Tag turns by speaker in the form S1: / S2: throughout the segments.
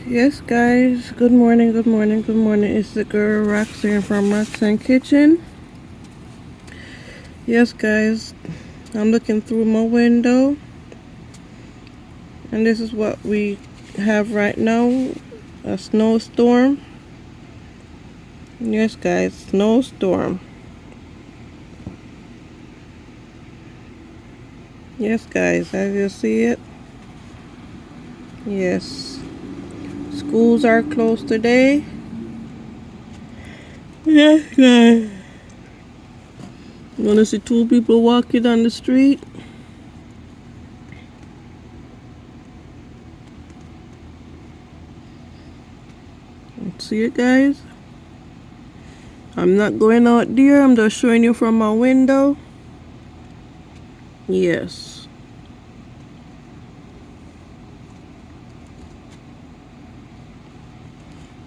S1: Yes, guys. Good morning. Good morning. Good morning. It's the girl Roxanne from Roxanne Kitchen. Yes, guys. I'm looking through my window, and this is what we have right now: a snowstorm. Yes, guys, snowstorm. Yes, guys. As you see it. Yes. Schools are closed today. Yes, guys. You wanna see two people walking on the street? See it, guys? I'm not going out there. I'm just showing you from my window. Yes.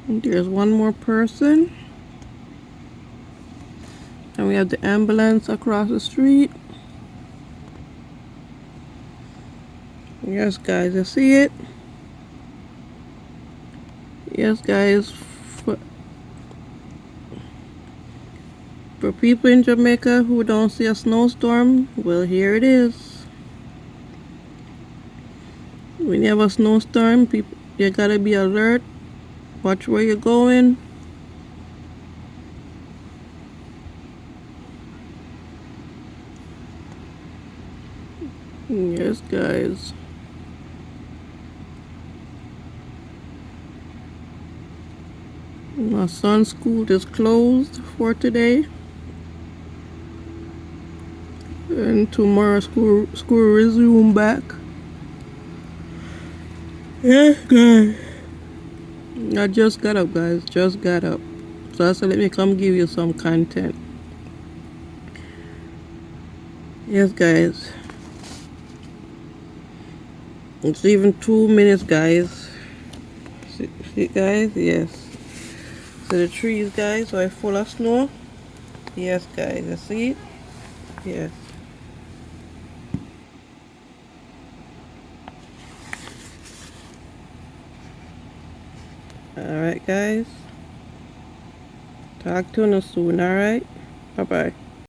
S1: And there's one more person. And we have the ambulance across the street. Yes, guys, I see it. Yes, guys. For people in Jamaica who don't see a snowstorm, well, here it is. When you have a snowstorm, people, you gotta be alert. Watch where you're going. Yes, guys. My son's school is closed for today. And tomorrow school resume back. Yes, guys. I just got up, guys. Just got up. So I said, let me come give you some content. Yes, guys. It's even 2 minutes, guys. See, guys? Yes. So the trees, guys, are full of snow. Yes, guys. You see it? Yes. Alright, guys. Talk to you soon, alright? Bye-bye.